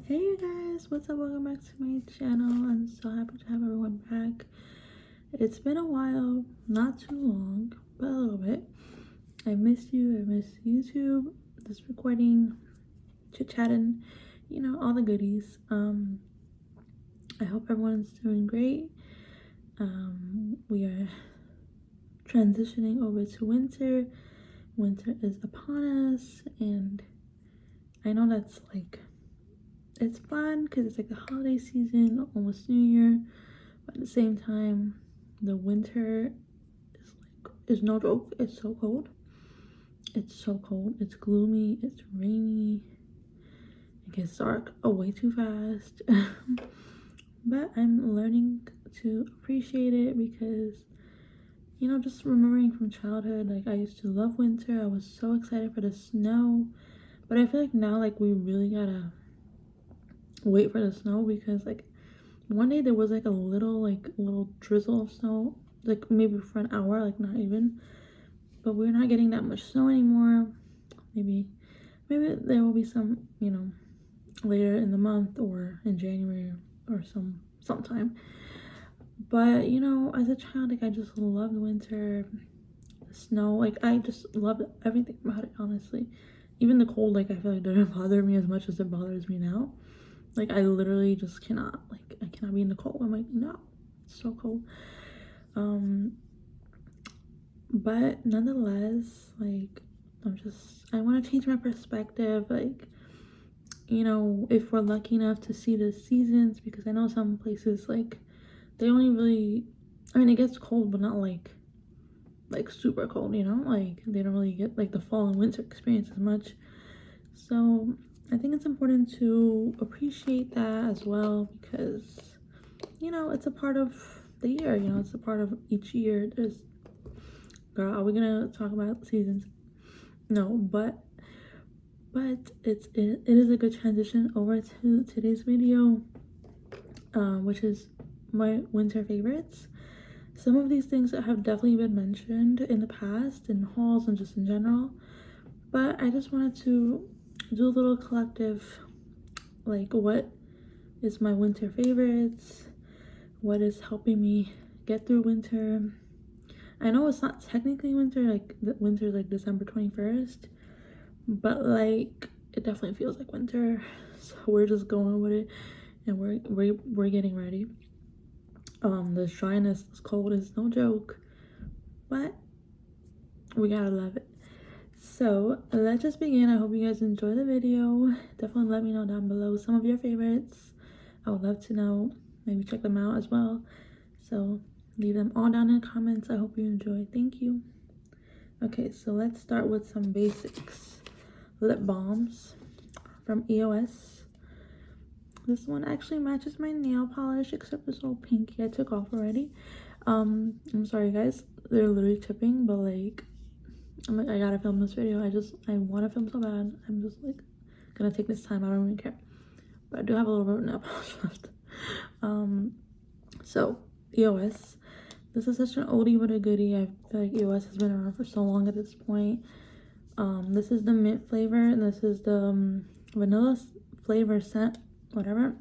Hey you guys, what's up? Welcome back to my channel. I'm so happy to have everyone back. It's been a while, not too long, but a little bit. I miss you, I miss YouTube, this recording, chit-chatting, all the goodies. I hope everyone's doing great. We are transitioning over to winter. Winter is upon us, and I know that's like, it's fun because it's like the holiday season, almost New Year, but at the same time, the winter is no joke. It's so cold. It's so cold. It's gloomy. It's rainy. It gets dark way too fast. But I'm learning to appreciate it because, just remembering from childhood, like I used to love winter. I was so excited for the snow. But I feel like now, like, we really gotta wait for the snow because, like, one day there was like a little drizzle of snow, like maybe for an hour, like not even. But we're not getting that much snow anymore. Maybe there will be some, later in the month or in January or sometime. But as a child, like I just loved winter, the snow. Like I just loved everything about it, honestly. Even the cold, like I feel like didn't bother me as much as it bothers me now. Like I literally just cannot, like I cannot be in the cold. I'm like, no, it's so cold. But nonetheless, like I want to change my perspective. Like, if we're lucky enough to see the seasons, because I know some places like they only really, I mean, it gets cold, but not like super cold, like they don't really get like the fall and winter experience as much. So I think it's important to appreciate that as well because it's a part of the year. It's a part of each year. Girl, are we gonna talk about seasons? No, but it is a good transition over to today's video, which is my winter favorites. Some of these things have definitely been mentioned in the past in hauls and just in general, but I just wanted to do a little collective, like what is my winter favorites, what is helping me get through winter. I know it's not technically winter, like the winter is like December 21st, but like it definitely feels like winter, so we're just going with it, and we're getting ready. This dryness, this cold is no joke, but we gotta love it. So let's just begin. I hope you guys enjoy the video. Definitely let me know down below some of your favorites. I would love to know. Maybe check them out as well. So leave them all down in the comments. I hope you enjoy. Thank you. Okay, so let's start with some basics. Lip balms from EOS. This one actually matches my nail polish, except it's all pinky. I took off already. I'm sorry guys, they're literally chipping, but like I'm like, I gotta film this video. I want to film so bad. I'm just like gonna take this time. I don't even care, but I do have a little bit of nail polish left. So EOS, this is such an oldie but a goodie. I feel like EOS has been around for so long at this point. This is the mint flavor, and this is the vanilla flavor scent, whatever.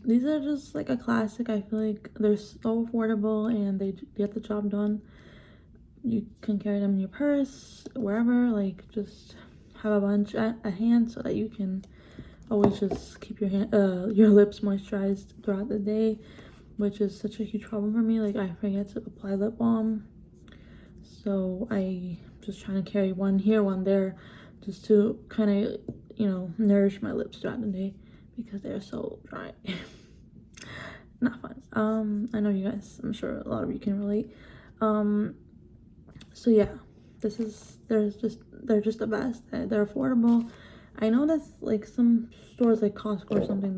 These are just like a classic. I feel like they're so affordable and they get the job done. You can carry them in your purse, wherever. Like just have a bunch at hand so that you can always just keep your lips moisturized throughout the day, which is such a huge problem for me. Like I forget to apply lip balm, so I just trying to carry one here, one there, just to kind of nourish my lips throughout the day because they're so dry. Not fun. I know you guys, I'm sure a lot of you can relate. So yeah, they're just the best. They're affordable. I know that's like some stores like Costco or something,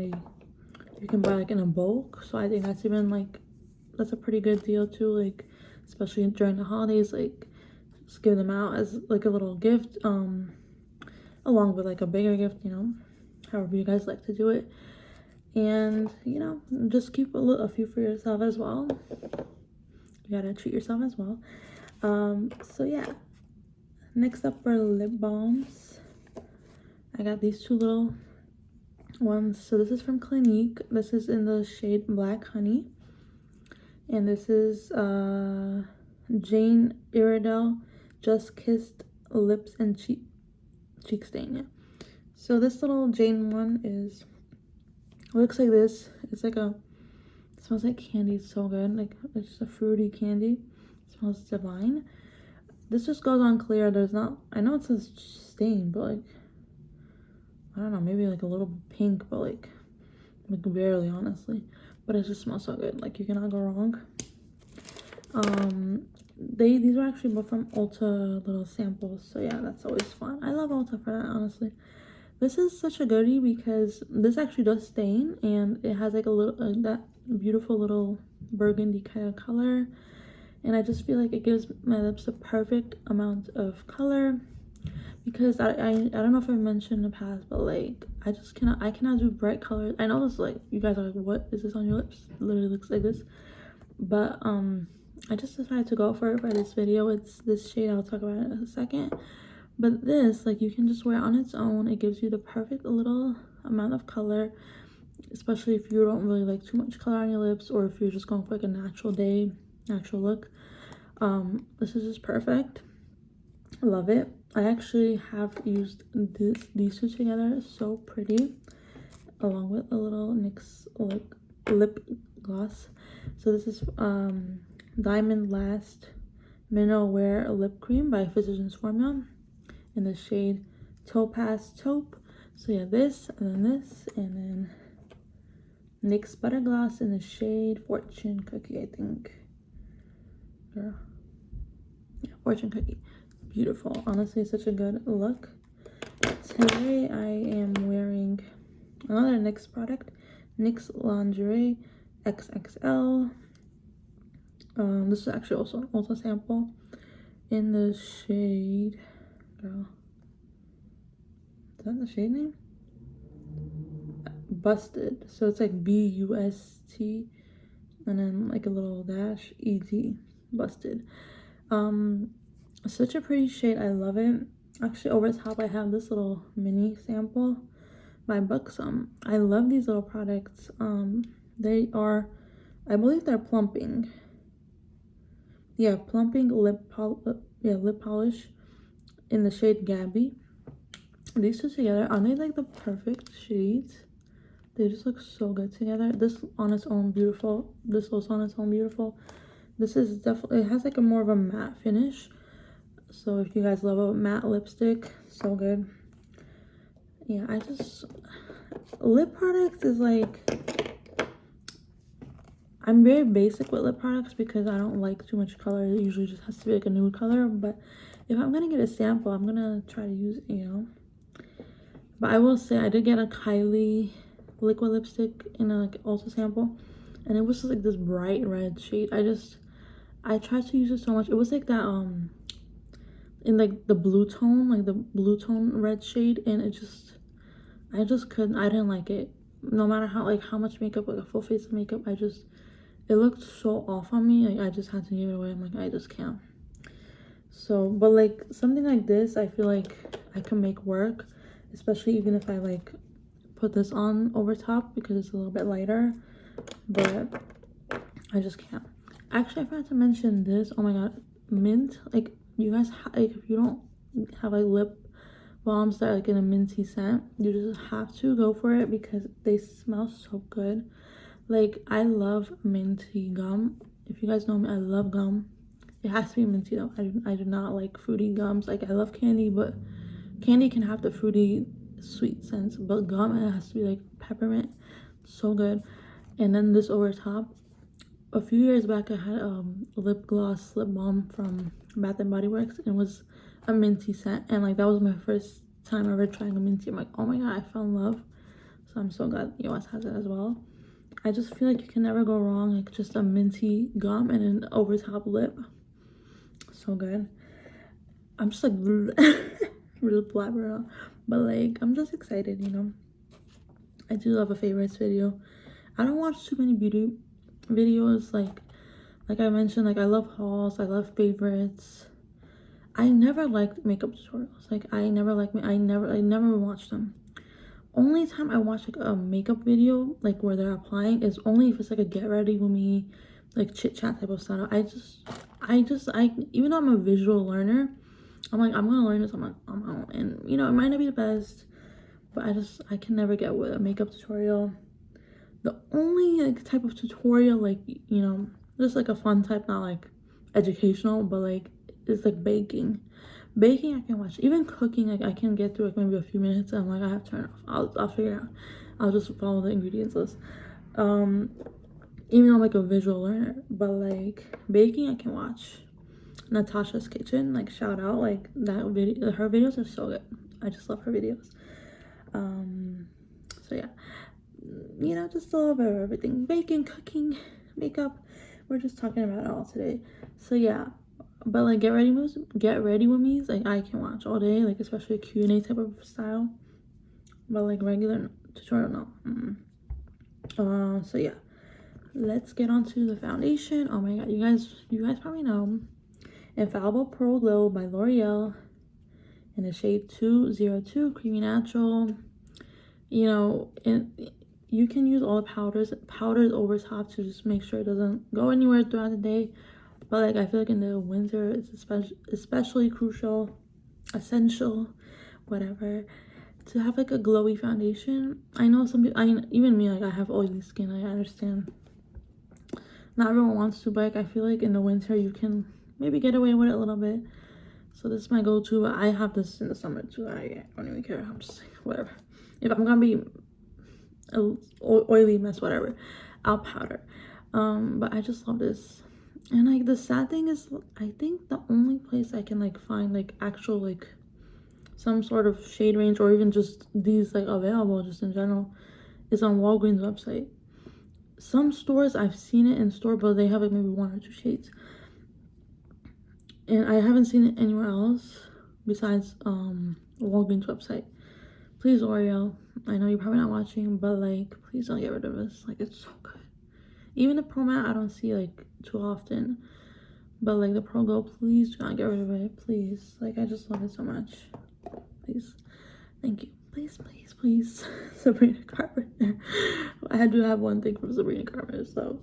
you can buy like in a bulk, so I think that's a pretty good deal too, like especially during the holidays. Like just give them out as like a little gift, along with like a bigger gift, however you guys like to do it. And just keep a few for yourself as well. You gotta treat yourself as well. So yeah, next up for lip balms, I got these two little ones. So this is from Clinique. This is in the shade Black Honey. And this is Jane Iredale Just Kissed Lips and Cheek Stain. Yeah. So this little Jane one looks like this. It's like it smells like candy. It's so good. Like, it's just a fruity candy. It smells divine. This just goes on clear. There's not, I know it says stain, but like, I don't know, maybe like a little pink, but like barely, honestly. But it just smells so good. Like, you cannot go wrong. These were actually both from Ulta little samples. So yeah, that's always fun. I love Ulta for that, honestly. This is such a goodie because this actually does stain, and it has like a little that beautiful little burgundy kind of color, and I just feel like it gives my lips the perfect amount of color. Because I don't know if I mentioned in the past, but like I cannot do bright colors. I know this, like, you guys are like, what is this on your lips? It literally looks like this. But I just decided to go for it for this video. It's this shade. I'll talk about it in a second. But this, like, you can just wear it on its own. It gives you the perfect little amount of color, especially if you don't really like too much color on your lips, or if you're just going for like a natural look. This is just perfect. I love it. I actually have used these two together. It's so pretty, along with a little NYX lip gloss. So this is Diamond Last Mineral Wear Lip Cream by Physicians Formula in the shade Topaz Taupe. So yeah, this, and then this, and then NYX Butter Gloss in the shade Fortune Cookie, I think. Girl. Yeah, Fortune Cookie. Beautiful. Honestly, such a good look. Today I am wearing another NYX product, NYX Lingerie XXL. This is actually also an Ulta sample in the shade, girl, is that the shade name? Busted. So it's like B-U-S-T and then like a little dash E-T. Busted. Such a pretty shade. I love it. Actually, over the top I have this little mini sample by Buxom. I love these little products. They are, I believe they're plumping. Yeah, plumping lip polish in the shade Gabby. These two together, aren't they like the perfect shades? They just look so good together. This on its own beautiful. This also on its own beautiful. This is definitely, it has like a more of a matte finish. So if you guys love a matte lipstick, so good. Yeah, lip products is like, I'm very basic with lip products because I don't like too much color. It usually just has to be like a nude color. But if I'm gonna get a sample, I'm gonna try to use it, you know. But I will say I did get a Kylie liquid lipstick in a like Ulta sample, and it was just like this bright red shade. I tried to use it so much. It was like that in like the blue tone, like the blue tone red shade, and I just couldn't. I didn't like it. No matter how much makeup, like a full face of makeup, it looked so off on me. Like, I just had to give it away. I'm like, I just can't. So, but like something like this, I feel like I can make work, especially even if I like put this on over top because it's a little bit lighter. But I just can't. Actually, I forgot to mention this. Oh my god, mint. Like, you guys, like, if you don't have like lip balms that are like in a minty scent, you just have to go for it because they smell so good. Like, I love minty gum. If you guys know me, I love gum. It has to be minty though. I do not like fruity gums. Like, I love candy, but candy can have the fruity sweet scents, but gum, it has to be like peppermint. So good. And then this over top, a few years back I had a lip balm from Bath and Body Works, and it was a minty scent, and like that was my first time ever trying a minty. I'm like, oh my god, I fell in love. So I'm so glad EOS has it as well. I just feel like you can never go wrong, like just a minty gum and an over top lip. So good. I'm just like really blabbering, but like I'm just excited, you know. I do love a favorites video. I don't watch too many beauty videos. Like I mentioned, like I love hauls, I love favorites. I never liked makeup tutorials. Like I never watched them. Only time I watch like a makeup video, like where they're applying, is only if it's like a get ready with me, like chit chat type of style. I even though I'm a visual learner, I'm like, I'm gonna learn this on my own, and you know, it might not be the best, but I can never get with a makeup tutorial. The only like type of tutorial, like, you know, just like a fun type, not like educational, but like it's like baking. Baking I can watch. Even cooking, like I can get through like maybe a few minutes and I'm like, I have to turn it off. I'll figure it out. I'll just follow the ingredients list. Even though I'm like a visual learner, but like baking I can watch. Natasha's Kitchen, like shout out, like that video, her videos are so good. I just love her videos. So yeah, you know, just a little bit of everything: baking, cooking, makeup. We're just talking about it all today. So yeah, but like get ready with me is like I can watch all day, like especially a Q&A type of style. But like regular tutorial, no. So yeah, let's get on to the foundation. Oh my god, you guys probably know Infallible Pro Glow by L'Oreal in the shade 202 Creamy Natural. You know, and you can use all the powders over top to just make sure it doesn't go anywhere throughout the day. But like I feel like in the winter it's especially crucial, essential, whatever, to have like a glowy foundation. I know some people, even me, like I have oily skin. I understand not everyone wants to, but like, I feel like in the winter you can maybe get away with it a little bit. So this is my go-to, but I have this in the summer too. I don't even care. I'm just like, whatever. If I'm gonna be a oily mess, whatever, I'll powder. But I just love this. And like the sad thing is, I think the only place I can like find like actual like some sort of shade range or even just these like available just in general is on Walgreens website. Some stores I've seen it in store, but they have like maybe 1 or 2 shades, and I haven't seen it anywhere else besides Walgreens website. Please, L'Oreal, I know you're probably not watching, but like please don't get rid of this. Like it's so good. Even the Pro Matte I don't see like too often, but like the Pro Glow, please do not get rid of it, please. Like I just love it so much. Please, thank you. Please, please, please. Sabrina Carpenter. I do have one thing from Sabrina Carpenter, so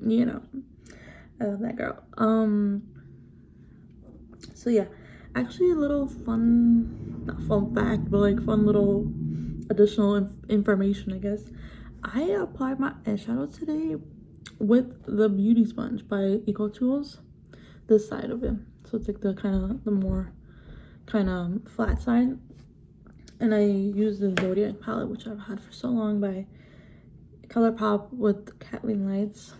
you know, I love that girl. So yeah, actually a little fun, not fun fact, but like fun little additional information, I guess. I applied my eyeshadow today with the Beauty Sponge by EcoTools, this side of it. So it's like the more kind of flat side. And I used the Zodiac palette, which I've had for so long, by ColourPop with Kathleen Lights.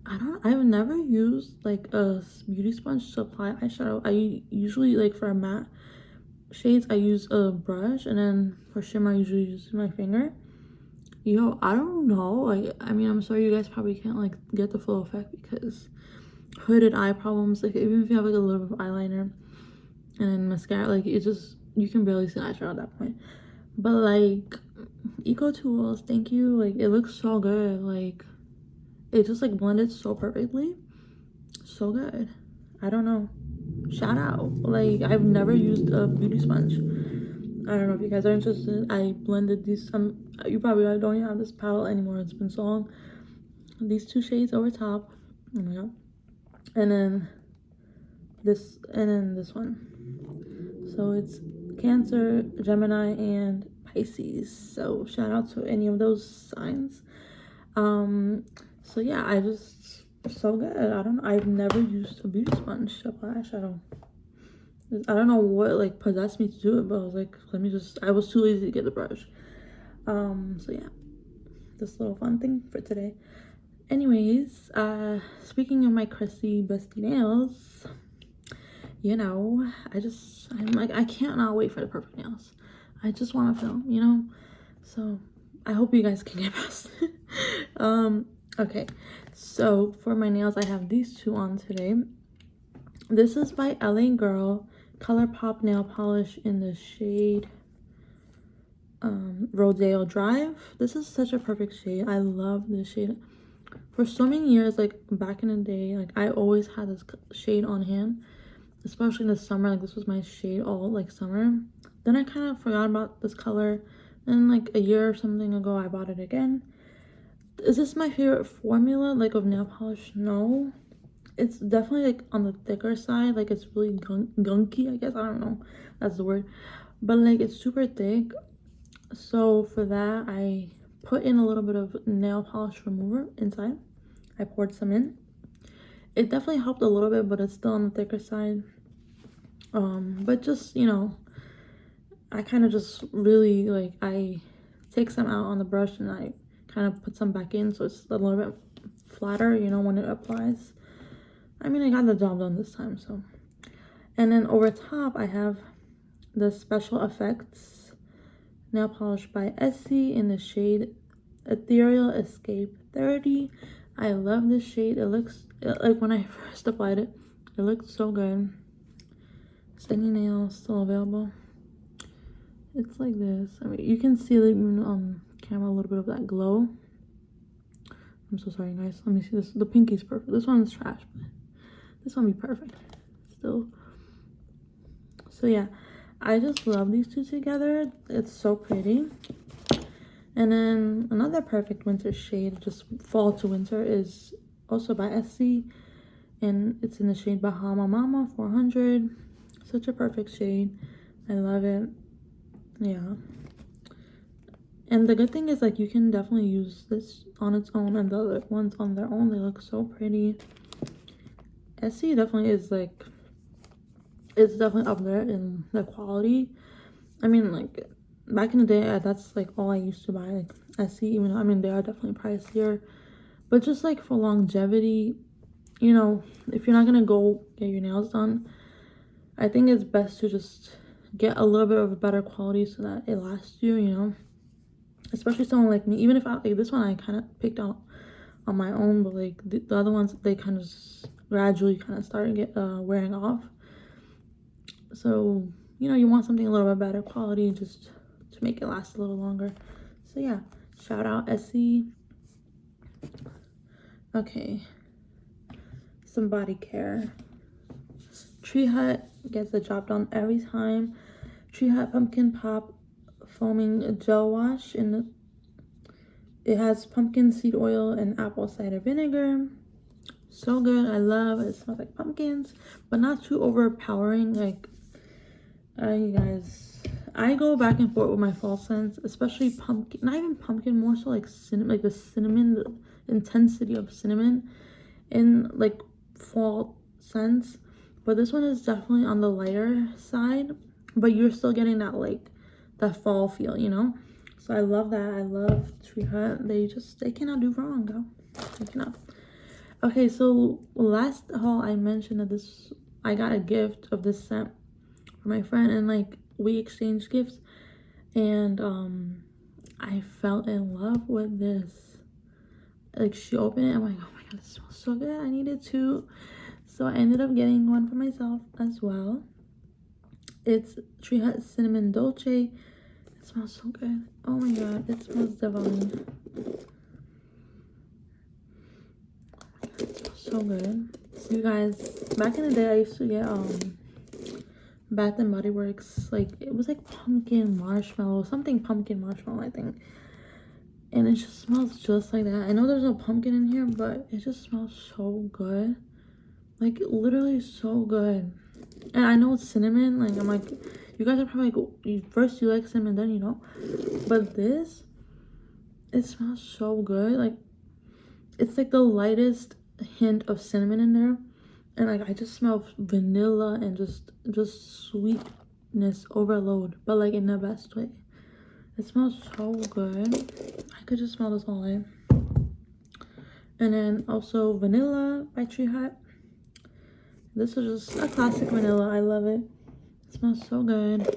I've never used like a beauty sponge to apply eyeshadow. I usually, like for matte shades, I use a brush, and then for shimmer I usually use my finger. Yo, I don't know, like I mean, I'm sorry you guys probably can't like get the full effect because hooded eye problems, like even if you have like a little bit of eyeliner and then mascara, like it just, you can barely see eyeshadow at that point. But like EcoTools, thank you. Like it looks so good. Like it just like blended so perfectly, so good. I don't know, shout out. Like I've never used a beauty sponge. I don't know if you guys are interested. I blended these, you probably don't even have this palette anymore, it's been so long. These 2 shades over top, oh my god, and then this one. So it's Cancer, Gemini, and Pisces. So shout out to any of those signs. So yeah, I just, so good. I don't know, I've never used a beauty sponge to apply eyeshadow. I don't know what like possessed me to do it, but I was like, I was too lazy to get the brush. So yeah, this little fun thing for today. Anyways, speaking of my crusty busty nails, you know, I'm like, I can't not wait for the perfect nails. I just want to film, you know? So I hope you guys can get past it. Okay, so for my nails, I have these 2 on today. This is by LA Girl ColourPop nail polish in the shade Rodeo Drive. This is such a perfect shade. I love this shade. For so many years, like back in the day, like I always had this shade on hand. especially in the summer. Like, this was my shade all like summer. Then I kind of forgot about this color. Then like a year or something ago, I bought it again. Is this my favorite formula like of nail polish? No, it's definitely like on the thicker side. Like, it's really gunky, I guess. I don't know, that's the word, but like it's super thick. So for that, I put in a little bit of nail polish remover inside. I poured some in. It definitely helped a little bit, but it's still on the thicker side. But just, you know, I kind of just really like, I take some out on the brush and I kind of put some back in so it's a little bit flatter, you know, when it applies. I mean, I got the job done this time. So, and then over top I have the Special Effects nail polish by Essie in the shade Ethereal Escape 30. I love this shade. It looks like, when I first applied it, it looked so good. Skinny nail still available. It's like this. I mean, you can see like on camera a little bit of that glow. I'm so sorry, guys. Let me see this. The pinky's perfect. This one's trash, but this one be perfect still. So yeah, I just love these two together. It's so pretty. And then another perfect winter shade, just fall to winter, is also by Essie, and it's in the shade Bahama Mama 400. Such a perfect shade. I love it. Yeah. And the good thing is, like, you can definitely use this on its own and the other ones on their own. They look so pretty. Essie definitely is like, it's definitely up there in the quality. I mean, like, back in the day, that's like all I used to buy, like Essie. Even though, I mean, they are definitely pricier, but just like for longevity, you know, if you're not gonna go get your nails done, I think it's best to just get a little bit of a better quality so that it lasts you, you know. Especially someone like me, even if I like this one, I kind of picked out on my own, but like the other ones, they kind of gradually kind of started wearing off. So, you know, you want something a little bit better quality just to make it last a little longer. So yeah, shout out Essie. Okay, some body care. Tree Hut gets the job done every time. Tree Hut Pumpkin Pop Foaming Gel Wash, and it has pumpkin seed oil and apple cider vinegar. So good. I love it. It smells like pumpkins, but not too overpowering. Like, you guys, I go back and forth with my fall scents, especially pumpkin. Not even pumpkin, more so like cinnamon, like the cinnamon, the intensity of cinnamon in like fall scents. But this one is definitely on the lighter side, but you're still getting that like that fall feel, you know. So I love that. I love Tree Hut. They cannot do wrong, girl. They cannot. Okay, so last haul I mentioned that I got a gift of this scent for my friend, and like we exchanged gifts, and I fell in love with this. Like, she opened it, I'm like, oh my god, it smells so good. I needed to. So I ended up getting one for myself as well. It's Tree Hut Cinnamon Dolce. It smells so good. Oh my god, it smells divine. It smells so good. So you guys, back in the day, I used to get Bath and Body Works, like, it was like pumpkin marshmallow, something pumpkin marshmallow, I think. And it just smells just like that. I know there's no pumpkin in here, but it just smells so good. Like, literally so good. And I know it's cinnamon. Like, I'm like, you guys are probably like, first you like cinnamon, then you know. But this, it smells so good. Like, it's like the lightest hint of cinnamon in there. And like, I just smell vanilla and just sweetness overload. But like in the best way. It smells so good. I could just smell this all day. And then also Vanilla by Tree Hut. This is just a classic vanilla. I love it. It smells so good.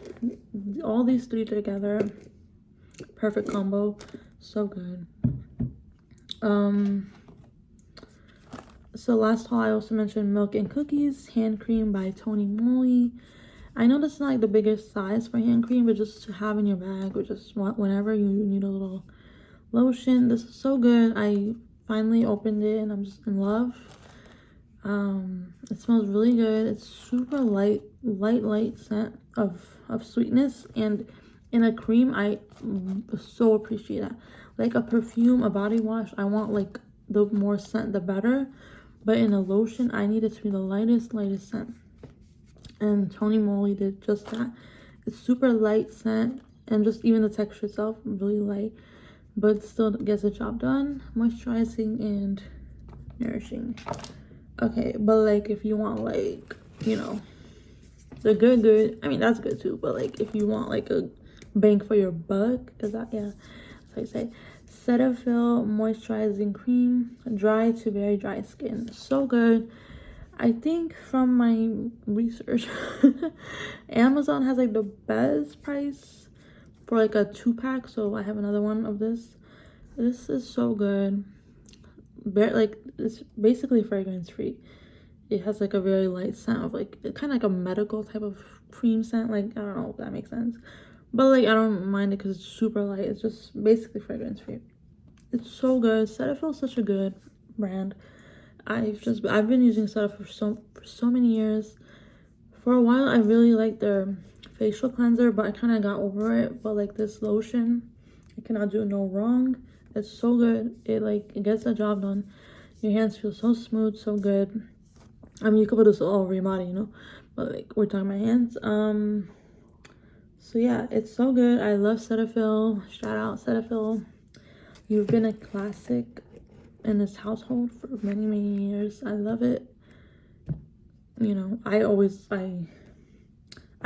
All these three together, perfect combo. So good. So last haul, I also mentioned Milk and Cookies hand cream by Tony Moly. I know this is not like the biggest size for hand cream, but just to have in your bag or just whenever you need a little lotion. This is so good. I finally opened it and I'm just in love. It smells really good. It's super light scent of sweetness, and in a cream, I so appreciate that. Like a perfume, a body wash, I want like the more scent the better, but in a lotion, I need it to be the lightest scent. And Tony Moly did just that. It's super light scent, and just even the texture itself really light, but still gets the job done. Moisturizing and nourishing. Okay, but like if you want like, you know, the good, I mean that's good too, but like if you want like a bang for your buck, is that, yeah, that's how you say. Cetaphil moisturizing cream, dry to very dry skin. So good. I think from my research, Amazon has like the best price for like a 2-pack, so I have another one of this. This is so good. Like it's basically fragrance free. It has like a very light scent of like kind of like a medical type of cream scent. Like I don't know if that makes sense, but like I don't mind it because it's super light. It's just basically fragrance free. It's so good. Cetaphil is such a good brand. I've been using Cetaphil for so many years. For a while I really liked their facial cleanser, but I kind of got over it. But like this lotion, I cannot do no wrong. It's so good. It gets the job done. Your hands feel so smooth, so good. I mean, you could put this all over your body, you know, but like we're talking about hands. So yeah, it's so good. I love Cetaphil. Shout out Cetaphil. You've been a classic in this household for many years. I love it. You know, I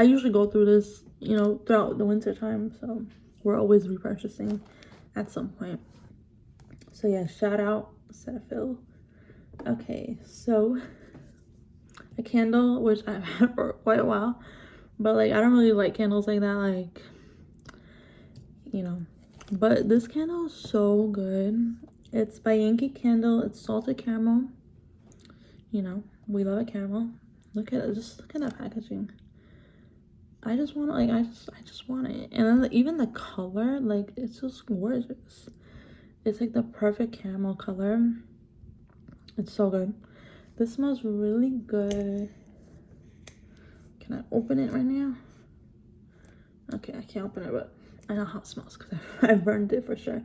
usually go through this, you know, throughout the winter time, so we're always repurchasing at some point. So yeah, shout out Cetaphil. Okay, so a candle which I've had for quite a while, but like I don't really like candles like that, like, you know, but this candle is so good. It's by Yankee Candle. It's salted caramel. You know, we love a caramel. Look at it, just look at that packaging. I just want like I just want it. And then even the color, like it's just gorgeous. It's like the perfect caramel color. It's so good. This smells really good. Can I open it right now? Okay, I can't open it, but I know how it smells because I burned it for sure.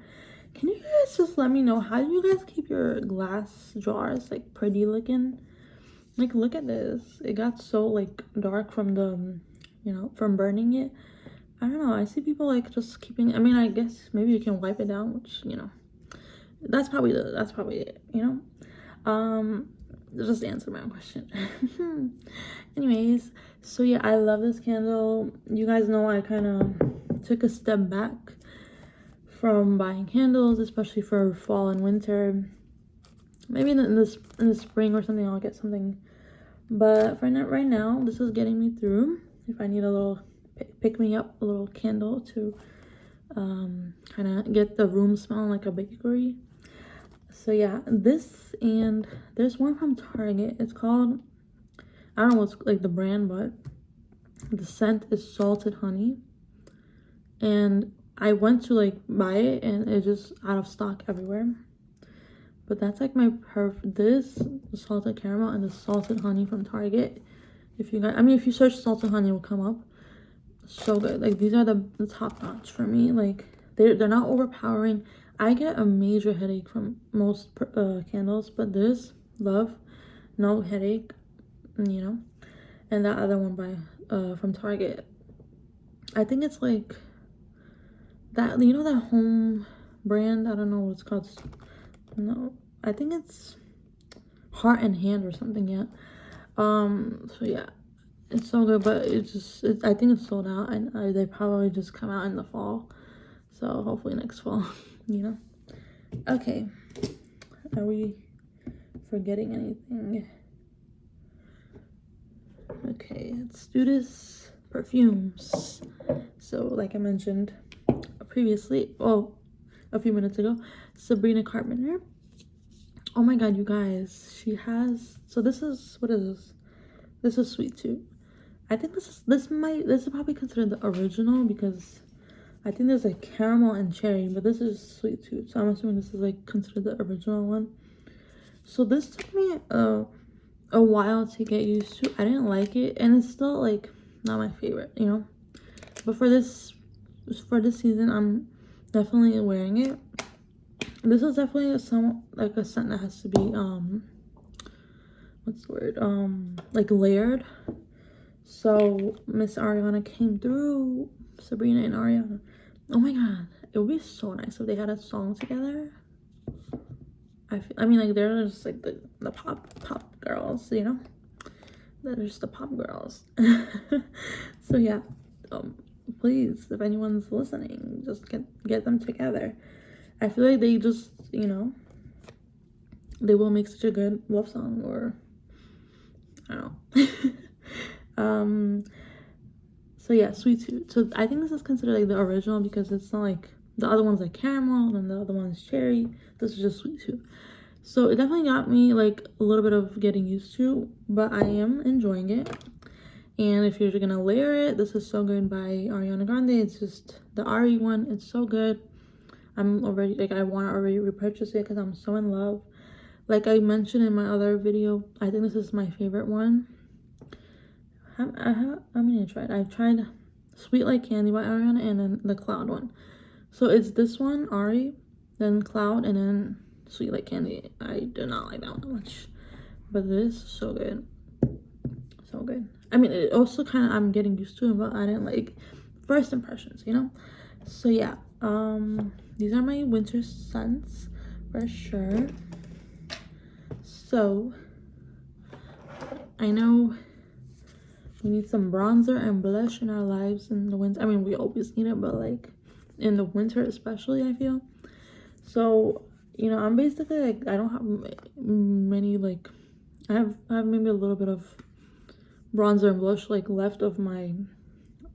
Can you guys just let me know, how do you guys keep your glass jars like pretty looking? Like look at this. It got so like dark from the, you know, from burning it. I don't know. I see people like just keeping, I mean, I guess maybe you can wipe it down, which, you know, that's probably it, you know. Just answer my own question. Anyways, so yeah, I love this candle. You guys know I kind of took a step back from buying candles, especially for fall and winter. Maybe in the spring or something I'll get something, but for now, right now this is getting me through. If I need a little pick me up, a little candle to kind of get the room smelling like a bakery. So yeah, this, and there's one from Target. It's called, I don't know what's like the brand, but the scent is Salted Honey. And I went to like buy it and it's just out of stock everywhere. But that's like my this, the salted caramel, and the salted honey from Target. If you guys, I mean, if you search salted honey, it will come up. So good. Like these are the top notch for me. Like they're not overpowering. I get a major headache from most candles, but this, love, no headache, you know. And that other one by from Target, I think it's like that, you know, that home brand, I don't know what it's called. No, I think it's Heart and Hand or something. Yeah. So yeah, it's so good, but I think it's sold out, and they probably just come out in the fall, so hopefully next fall. You know. Okay, are we forgetting anything? Okay, let's do this. Perfumes. So like I mentioned previously, oh, a few minutes ago, Sabrina Carpenter. Oh my god, you guys, she has, so this is, what is this? This is Sweet Tooth. I think this is probably considered the original, because I think there's like caramel and cherry, but this is Sweet Tooth, so I'm assuming this is like considered the original one. So this took me a a while to get used to. I didn't like it, and it's still like not my favorite, you know. But for this season, I'm definitely wearing it. This is definitely a scent that has to be what's the word, like layered. So Miss Ariana came through, Sabrina and Ariana. Oh my god, it would be so nice if they had a song together. I mean, like, they're just like the pop girls, you know. They're just the pop girls. So yeah, please, if anyone's listening, just get them together. I feel like they just, you know, they will make such a good love song, or I don't know. So yeah, Sweet Tooth. So I think this is considered like the original because it's not like the other one's like caramel and the other one's cherry. This is just Sweet Tooth. So it definitely got me like a little bit of getting used to, but I am enjoying it. And if you're gonna layer it, this is So Good by Ariana Grande. It's just the Ari one. It's so good. I'm already like, I want to already repurchase it because I'm so in love. Like I mentioned in my other video, I think this is my favorite one. I'm gonna try it. I've tried Sweet Like Candy by Ariana and then the Cloud one. So it's this one, Ari, then Cloud, and then Sweet Like Candy. I do not like that one much, but this is so good. So good. I mean, it also kind of, I'm getting used to it, but I didn't like first impressions, you know. So yeah, these are my winter scents for sure. So I know we need some bronzer and blush in our lives in the winter. I mean, we always need it, but like in the winter especially, I feel. So, you know, I'm basically like, I don't have many, like, I have maybe a little bit of bronzer and blush like left of my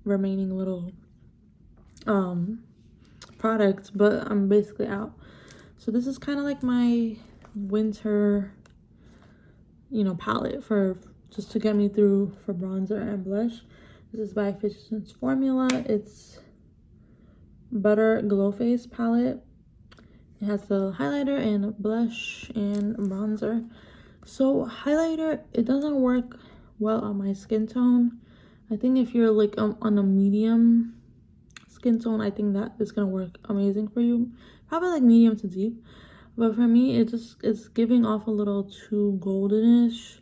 remaining little products, but I'm basically out. So this is kind of like my winter, you know, palette for just to get me through for bronzer and blush. This is by Physicians Formula. It's Butter Glow Face palette. It has the highlighter and blush and bronzer. So highlighter, it doesn't work well on my skin tone. I think if you're like on a medium skin tone, I think that is gonna work amazing for you. Probably like medium to deep. But for me, it's giving off a little too goldenish.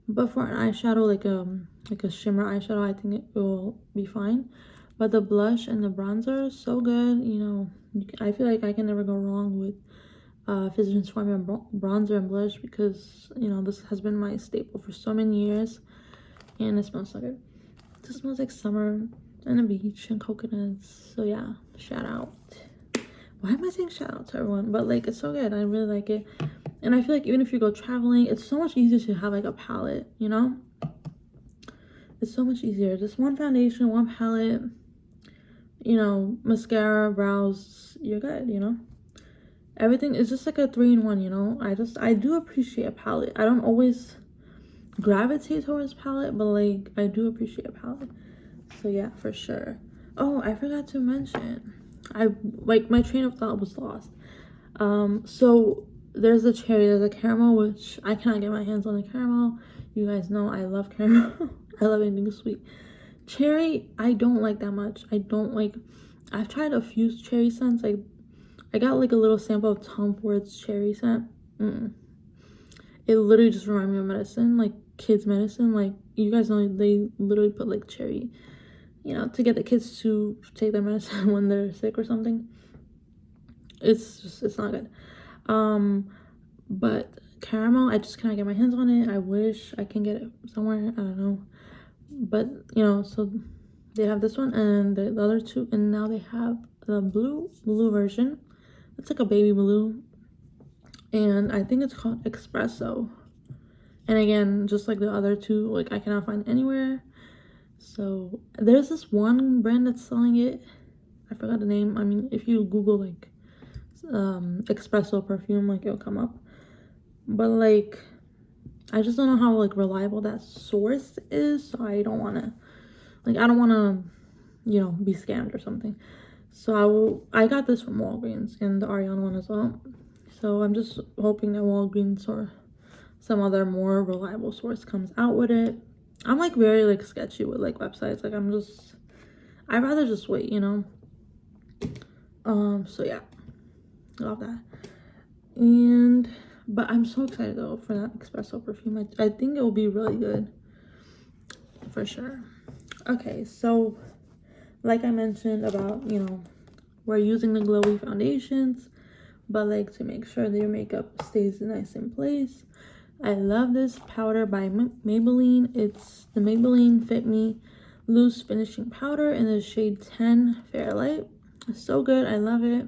But for an eyeshadow, like a shimmer eyeshadow, I think it will be fine. But the blush and the bronzer is so good. You know, I feel like I can never go wrong with Physicians Formula bronzer and blush because, you know, this has been my staple for so many years. And it smells so good. It just smells like summer and the beach and coconuts. So yeah, shout out. Why am I saying shout out to everyone? But like, it's so good. I really like it. And I feel like even if you go traveling, it's so much easier to have like a palette, you know? It's so much easier. Just one foundation, one palette, you know, mascara, brows, you're good, you know? Everything is just like a 3-in-1, you know? I do appreciate a palette. I don't always gravitate towards palette, but like, I do appreciate a palette. So yeah, for sure. Oh, I forgot to mention, my train of thought was lost. So there's a cherry, there's a caramel, which I cannot get my hands on the caramel. You guys know I love caramel. I love anything sweet. Cherry, I don't like that much. I've tried a few cherry scents. Like, I got like a little sample of Tom Ford's cherry scent. It literally just reminded me of medicine, like kids medicine. Like, you guys know they literally put like cherry, you know, to get the kids to take their medicine when they're sick or something. It's not good. But caramel, I just cannot get my hands on it. I wish I can get it somewhere. I don't know. But, you know, so they have this one and the other two, and now they have the blue version. It's like a baby blue, and I think it's called Espresso. And again, just like the other two, like, I cannot find anywhere. So there's this one brand that's selling it. I forgot the name. I mean, if you Google like espresso perfume, like, it'll come up. But like, I just don't know how like reliable that source is, so I don't want to, you know, be scammed or something. So I got this from Walgreens and the Ariana one as well. So I'm just hoping that Walgreens or some other more reliable source comes out with it. I'm like very like sketchy with like websites. Like I'd rather just wait, you know. So yeah, love that. But I'm so excited though for that espresso perfume. I think it will be really good for sure. Okay, so like I mentioned about, you know, we're using the glowy foundations, but like to make sure that your makeup stays nice in place, I love this powder by Maybelline. It's the Maybelline Fit Me Loose Finishing Powder in the shade 10 Fairlight. It's so good. I love it.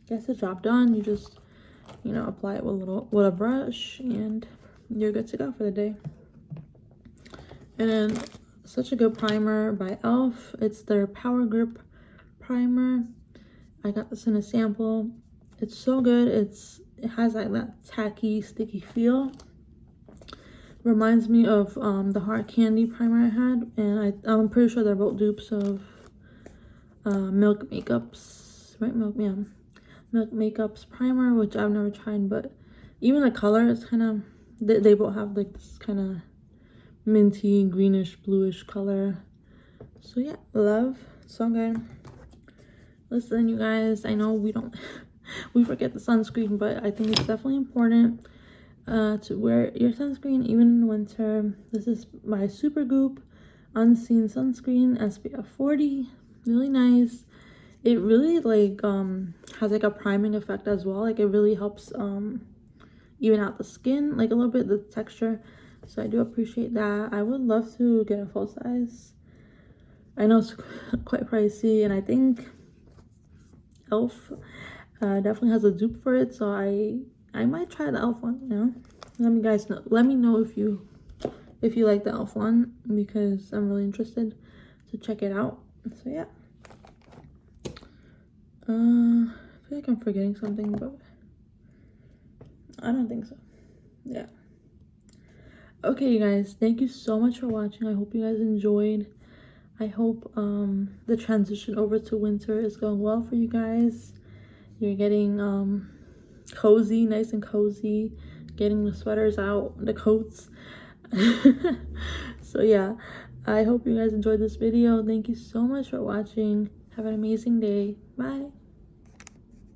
Gets the job done. You just, you know, apply it with a brush and you're good to go for the day. And then such a good primer by e.l.f. It's their Power Grip primer. I got this in a sample. It's so good. It has like that tacky, sticky feel. Reminds me of the Hard Candy primer I had, and I'm pretty sure they're both dupes of Milk Makeup's, right? Milk Makeup's primer, which I've never tried, but even the color is kind of, they both have like this kind of minty, greenish, bluish color. So yeah, love. So good. Listen, you guys, I know we forget the sunscreen, but I think it's definitely important to wear your sunscreen even in the winter. This is my Supergoop Unseen Sunscreen SPF 40. Really nice. It really like has like a priming effect as well. Like it really helps even out the skin like a little bit, the texture. So I do appreciate that. I would love to get a full size. I know it's quite pricey, and I think e.l.f. Definitely has a dupe for it, so I might try the e.l.f. one, you know. Let me know if you like the e.l.f. one, because I'm really interested to check it out. So yeah. I feel like I'm forgetting something, but I don't think so. Yeah. Okay, you guys, thank you so much for watching. I hope you guys enjoyed. I hope the transition over to winter is going well for you guys. You're getting cozy, nice and cozy, getting the sweaters out, the coats. So yeah, I hope you guys enjoyed this video. Thank you so much for watching. Have an amazing day. Bye.